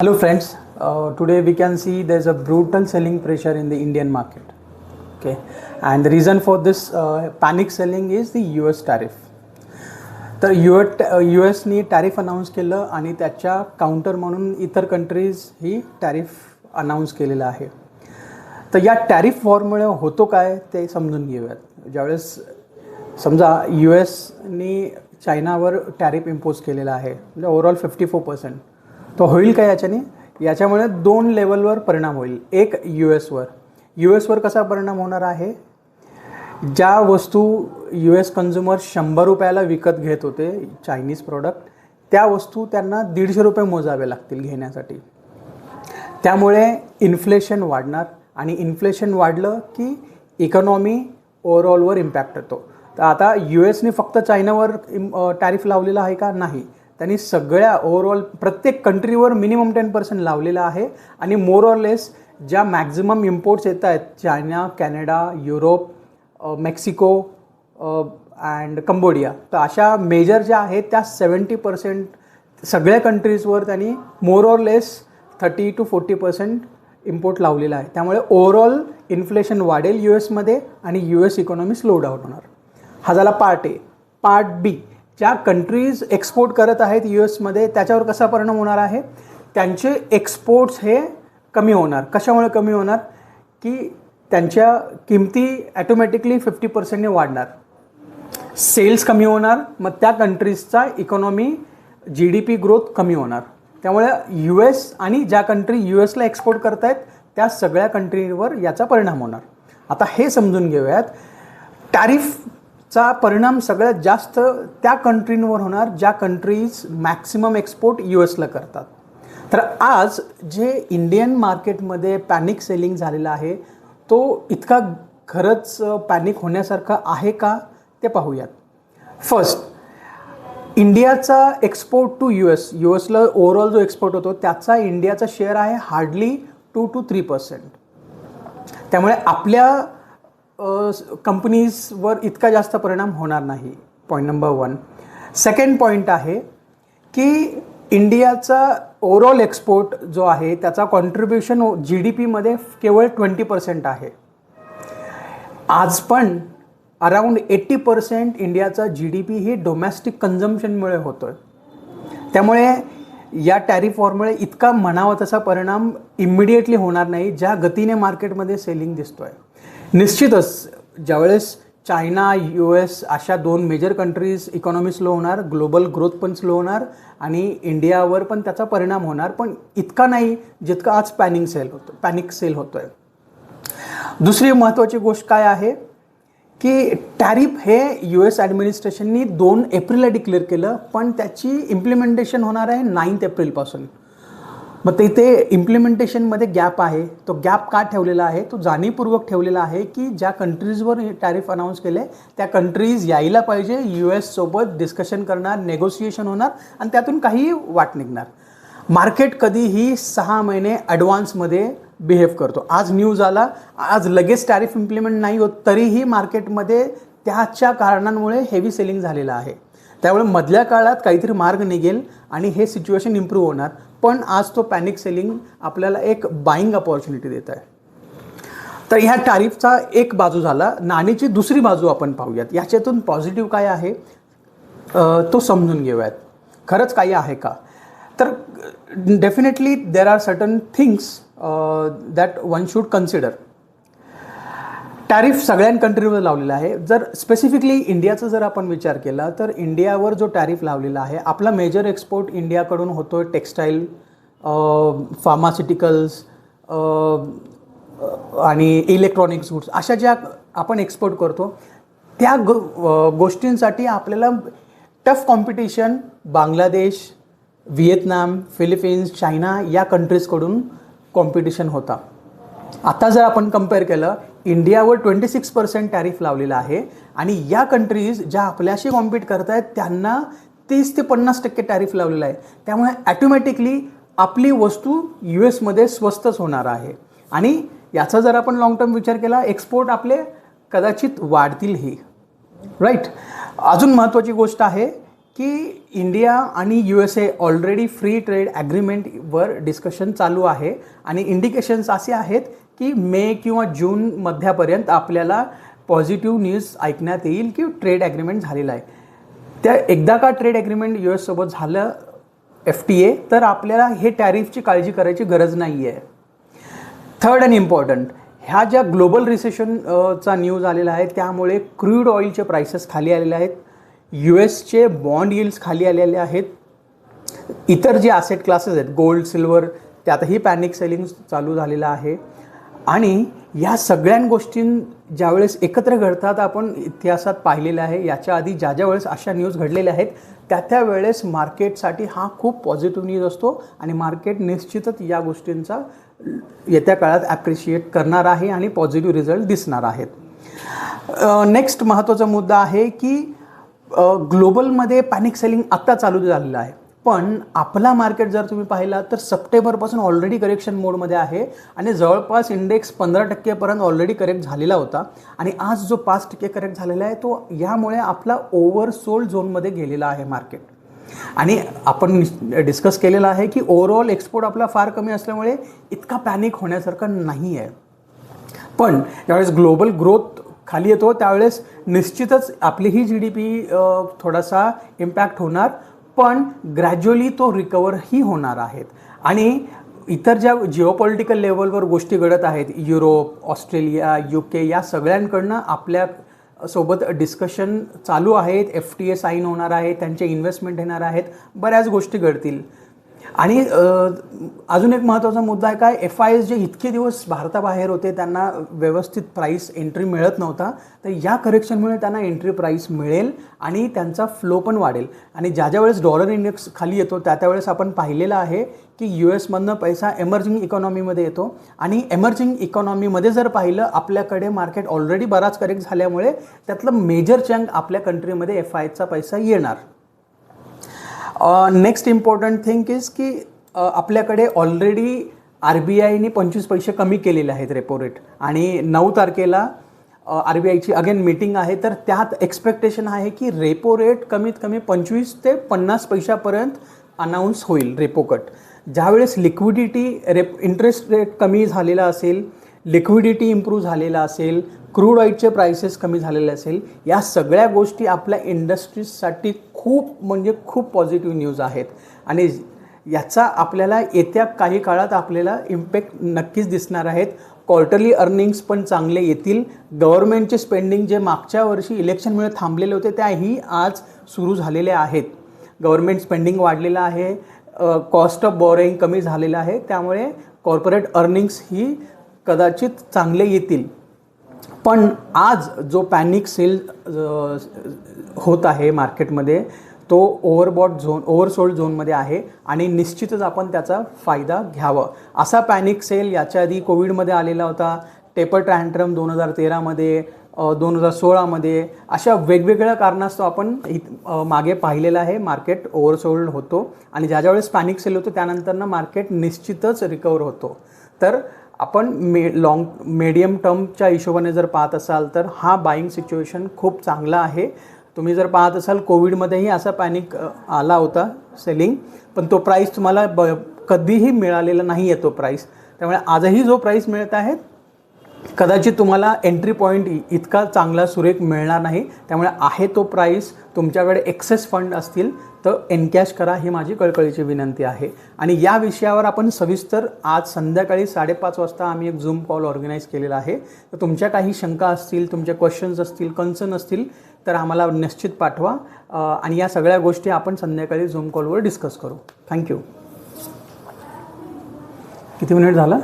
Hello friends, today we can see there's a brutal selling pressure in the Indian market. Okay, and the reason for this panic selling is the US tariff. तर USनी tariff announce केलं आणि त्याच्या counter म्हणून इतर countries ही tariff announce केलेलं आहे. तर या टॅरिफ वॉरमुळे होतो काय ते समजून घेऊयात. ज्यावेळेस समजा USनी चायनावर टॅरिफ इम्पोज केलेला आहे म्हणजे ओव्हरऑल 54%, तो होईल का याच्यामुळे दोन लेवलवर परिणाम होईल. एक यूएसवर कसा परिणाम होणार आहे, ज्या वस्तू US कन्झ्युमर 100 रुपयाला विकत घेत होते चायनीज प्रोडक्ट, त्या वस्तू त्यांना 150 रुपये मोजावे लागतील घेण्यासाठी. त्यामुळे इन्फ्लेशन वाढणार आणि इन्फ्लेशन वाढलं की इकॉनॉमी ओव्हरऑलवर इम्पॅक्ट येतो. तर आता USनी फक्त चायनावर टॅरिफ लावलेला आहे का? नाही, त्यांनी सगळ्या ओव्हरऑल प्रत्येक कंट्रीवर मिनिमम 10% लावलेला आहे. आणि मोर ऑर लेस ज्या मॅक्झिमम इम्पोर्ट्स येत आहेत China, Canada, Europe, Mexico and Cambodia, तर अशा मेजर ज्या आहेत त्या 70% सगळ्या कंट्रीजवर त्यांनी more or less 30 to 40% import लावलेला आहे. त्यामुळे ओव्हरऑल इन्फ्लेशन वाढेल US आणि US इकॉनॉमी स्लो डाऊन होणार. हा झाला पार्ट ए. पार्ट बी, ज्या कंट्रीज एक्सपोर्ट करत आहेत US त्याच्यावर कसा परिणाम होणार आहे, त्यांचे एक्सपोर्ट्स हे कमी होणार. कशामुळे कमी होणार की त्यांच्या किमती ॲटोमॅटिकली 50% वाढणार, सेल्स कमी होणार, मग त्या कंट्रीजचा इकॉनॉमी GDP ग्रोथ कमी होणार. त्यामुळे US आणि ज्या कंट्री USला एक्सपोर्ट करत आहेत त्या सगळ्या कंट्रीवर याचा परिणाम होणार. आता हे समजून घेऊयात, टॅरिफचा परिणाम सगळ्यात जास्त त्या कंट्रींवर होणार ज्या कंट्रीज मॅक्सिमम एक्सपोर्ट USला करतात. तर आज जे इंडियन मार्केटमध्ये पॅनिक सेलिंग झालेला आहे तो इतका खरंच पॅनिक होण्यासारखा आहे का ते पाहूयात. फर्स्ट, इंडियाचा एक्सपोर्ट टू USला ओव्हरऑल जो एक्सपोर्ट होतो त्याचा इंडियाचा शेअर आहे हार्डली 2 to 3%. त्यामुळे आपल्या कंपनीजवर इतका जास्त परिणाम होणार नाही. Point number 1. सेकंड पॉईंट आहे की इंडियाचा ओव्हरऑल एक्सपोर्ट जो आहे त्याचा कॉन्ट्रीब्युशन GDPमध्ये केवळ 20% आहे. आज पण अराउंड 80% इंडियाचा GDP ही डोमेस्टिक कन्झम्पशनमुळे होतो आहे. त्यामुळे या टॅरिफ वॉरमुळे इतका म्हणावा तसा परिणाम इमिडिएटली होणार नाही ज्या गतीने मार्केटमध्ये सेलिंग दिसतो आहे. निश्चितच ज्यावेळेस चायना, US अशा दोन मेजर कंट्रीज इकॉनॉमी स्लो होणार, ग्लोबल ग्रोथ पण स्लो होणार आणि इंडियावर पण त्याचा परिणाम होणार, पण इतका नाही जितका आज पॅनिक सेल होतो आहे. दुसरी महत्त्वाची गोष्ट काय आहे की टॅरिफ हे US ॲडमिनिस्ट्रेशननी 2 एप्रिलला डिक्लेअर केलं, पण त्याची इम्प्लिमेंटेशन होणार आहे 9 एप्रिलपासून. मग तिथे इम्प्लिमेंटेशनमध्ये गॅप आहे. तो गॅप का ठेवलेला आहे, तो जाणीवपूर्वक ठेवलेला आहे की ज्या कंट्रीजवर टॅरिफ अनाऊन्स केले त्या कंट्रीज यायला पाहिजे, US सोबत डिस्कशन करणार, नेगोसिएशन होणार आणि त्यातून काही वाट निघणार. मार्केट कधीही 6 महिने ॲडव्हान्समध्ये बिहेव करतो. आज न्यूज आला, आज लगेच टॅरिफ इम्प्लिमेंट नाही होत, तरीही मार्केटमध्ये त्याच्या कारणांमुळे हेवी सेलिंग झालेलं आहे. त्यामुळे मधल्या काळात काहीतरी मार्ग निघेल आणि हे सिच्युएशन इम्प्रूव्ह होणार. पण आज तो पॅनिक सेलिंग आपल्याला एक बाईंग अपॉर्च्युनिटी देत आहे. तर ह्या टॅरिफचा एक बाजू झाला. नाणीची दुसरी बाजू आपण पाहूयात. याच्यातून पॉझिटिव्ह काय आहे तो समजून घेऊयात. खरंच काही आहे का? तर definitely there are certain things that one should consider. Tariff सगळ्या कंट्रीवर लावलेला आहे. जर स्पेसिफिकली इंडियाचा जर आपण विचार केला तर इंडियावर जो टॅरिफ लावलेला आहे, आपला मेजर एक्सपोर्ट इंडियाकडून होतो आहे टेक्स्टाईल, फार्मास्युटिकल्स आणि इलेक्ट्रॉनिक्स गुड्स, अशा ज्या आपण एक्सपोर्ट करतो त्या गोष्टींसाठी आपल्याला tough competition Bangladesh, Vietnam, Philippines, China या कंट्रीजकडून कॉम्पिटिशन होता. आता जर आपण कम्पेअर केलं, इंडियावर 26% टॅरिफ लावलेला आहे आणि या कंट्रीज ज्या आपल्याशी कॉम्पीट करत आहेत त्यांना 30 ते 50% टॅरिफ लावलेला आहे. त्यामुळे ॲटोमॅटिकली आपली वस्तू US स्वस्तच होणार आहे आणि याचा जर आपण लॉंग टर्म विचार केला, एक्सपोर्ट आपले कदाचित वाढतीलही. राईट. अजून महत्त्वाची गोष्ट आहे की इंडिया आणि USA ऑलरेडी फ्री ट्रेड ॲग्रीमेंटवर डिस्कशन चालू आहे आणि इंडिकेशन्स असे आहेत की मे किंवा जून मध्यापर्यंत आपल्याला पॉझिटिव्ह न्यूज ऐकण्यात येईल की ट्रेड ॲग्रीमेंट झालेला आहे. त्या एकदा का ट्रेड ॲग्रीमेंट US सोबत झालं FTA तर आपल्याला हे टॅरिफची काळजी करायची गरज नाही आहे. थर्ड अँड इम्पॉर्टंट, ह्या ज्या ग्लोबल रिसेशनचा न्यूज आलेला आहे त्यामुळे क्रूड ऑइलचे प्राइसेस खाली आलेले आहेत, USचे बॉन्ड यील्ड्स खाली आलेले आहेत, इतर जे ॲसेट क्लासेस आहेत गोल्ड सिल्वर त्यातही पॅनिक सेलिंग चालू झालेलं आहे. आणि या सगळ्या गोष्टी ज्यावेळेस एकत्र घडतात आपण इतिहासात पाहिलेलं आहे. याच्या आधी ज्या वेळेस अशा न्यूज घडलेल्या आहेत त्या वेळेस मार्केटसाठी हा खूप पॉझिटिव्ह न्यूज असतो आणि मार्केट निश्चितच या गोष्टींचा येत्या काळात ॲप्रिशिएट करणार आहे आणि पॉझिटिव्ह रिझल्ट दिसणार आहेत. नेक्स्ट महत्त्वाचा मुद्दा आहे की ग्लोबलमध्ये पॅनिक सेलिंग आत्ता चालू झालेलं आहे, पण आपला मार्केट जर तुम्ही पाहिला तर सप्टेंबरपासून ऑलरेडी करेक्शन मोडमध्ये आहे आणि जवळपास इंडेक्स 15% ऑलरेडी करेक्ट झालेला होता आणि आज जो 5% करेक्ट झालेला आहे तो यामुळे आपला ओव्हरसोल्ड झोनमध्ये गेलेला आहे मार्केट. आणि आपण डिस्कस केलेलं आहे की ओव्हरऑल एक्सपोर्ट आपला फार कमी असल्यामुळे इतका पॅनिक होण्यासारखं नाही आहे. पण ज्यावेळेस ग्लोबल ग्रोथ खाली येतो त्यावेळेस निश्चितच आपली ही GDP थोडासा इम्पॅक्ट होणार, पण ग्रॅज्युअली तो रिकवरही होणार आहेत. आणि इतर ज्या जिओपॉलिटिकल लेवलवर गोष्टी घडत आहेत, युरोप, ऑस्ट्रेलिया, UK या सगळ्यांकडनं आपल्या सोबत डिस्कशन चालू आहेत, FTA साईन होणार आहे, त्यांचे इन्व्हेस्टमेंट येणार आहेत, बऱ्याच गोष्टी घडतील. आणि अजून एक महत्त्वाचा मुद्दा आहे काय, FIs जे इतके दिवस भारताबाहेर होते त्यांना व्यवस्थित प्राईस एंट्री मिळत नव्हता, तर या करेक्शनमुळे त्यांना एंट्री प्राईस मिळेल आणि त्यांचा फ्लो पण वाढेल. आणि ज्या वेळेस डॉलर इंडेक्स खाली येतो त्यावेळेस आपण पाहिलेलं आहे की US मधनं पैसा एमर्जिंग इकॉनॉमीमध्ये येतो आणि एमर्जिंग इकॉनॉमीमध्ये जर पाहिलं आपल्याकडे मार्केट ऑलरेडी बराच करेक्ट झाल्यामुळे त्यातलं मेजर चंक आपल्या कंट्रीमध्ये FIचा पैसा येणार. नेक्स्ट इम्पॉर्टंट थिंग इज की आपल्याकडे ऑलरेडी RBIने 25 पैसे कमी केलेले आहेत रेपो रेट आणि 9 तारखेला RBIची अगेन मीटिंग आहे, तर त्यात एक्सपेक्टेशन आहे की रेपो रेट कमीत कमी 25 ते 50 पैशापर्यंत अनाऊन्स होईल रेपो कट. ज्यावेळेस लिक्विडिटी इंटरेस्ट रेट कमी झालेला असेल, लिक्विडिटी इम्प्रूव्ह झालेला असेल, क्रूड ऑइलचे प्राइसेस कमी झालेले असेल, या सगळ्या गोष्टी आपल्या इंडस्ट्रीजसाठी खूप पॉझिटिव्ह न्यूज आहेत आणि याचा आपल्याला येत्या काही काळात आपल्याला इम्पॅक्ट नक्कीच दिसणार आहेत. क्वार्टरली अर्निंग्स पण चांगले येतील. गव्हर्नमेंटचे स्पेंडिंग जे मागच्या वर्षी इलेक्शनमुळे थांबलेले होते त्याही आज सुरू झालेले आहेत. गव्हर्नमेंट स्पेंडिंग वाढलेलं आहे, कॉस्ट ऑफ बॉरोइंग कमी झालेलं आहे, त्यामुळे कॉर्पोरेट अर्निंग्स ही कदाचित चांगले येतील. पण आज जो पॅनिक सेल होत आहे मार्केटमध्ये तो ओव्हरसोल्ड झोनमध्ये आहे आणि निश्चितच आपण त्याचा फायदा घ्यावा. असा पॅनिक सेल याच्या आधी कोविडमध्ये आलेला होता, टेपर टँट्रम 2013मध्ये, 2016मध्ये, अशा वेगवेगळ्या कारणास्तव आपण मागे पाहिलेलं आहे. मार्केट ओव्हरसोल्ड होतो आणि ज्यावेळेस पॅनिक सेल होतो त्यानंतरनं मार्केट निश्चितच रिकवर होतो. तर आपण मीडियम टर्मच्या हिशोबाने जर पाहत असाल तर हा बाईंग सिच्युएशन खूप चांगला आहे. तुम्ही जर पाहत असाल कोविडमध्येही असा पॅनिक आला होता सेलिंग, पण तो प्राईस तुम्हाला कधीही मिळालेला नाही आहे तो प्राईस. त्यामुळे आजही जो प्राईस मिळत आहे कदाचित तुम्हाला एंट्री पॉईंट इतका चांगला सुरेख मिळणार नाही. त्यामुळे आहे तो प्राईस, तुमच्याकडे एक्सेस फंड असतील तर एनकॅश करा, ही माझी कळकळीची विनंती आहे. आणि या विषयावर आपण सविस्तर आज संध्याकाळी 5:30 वाजता आम्ही एक झूम कॉल ऑर्गनाईज केलेला आहे. तर तुमच्या काही शंका असतील, तुमचे क्वेश्चन्स असतील, कन्सर्न असतील तर आम्हाला निश्चित पाठवा आणि या सगळ्या गोष्टी आपण संध्याकाळी झूम कॉलवर डिस्कस करू. थँक्यू. किती मिनिट झाला?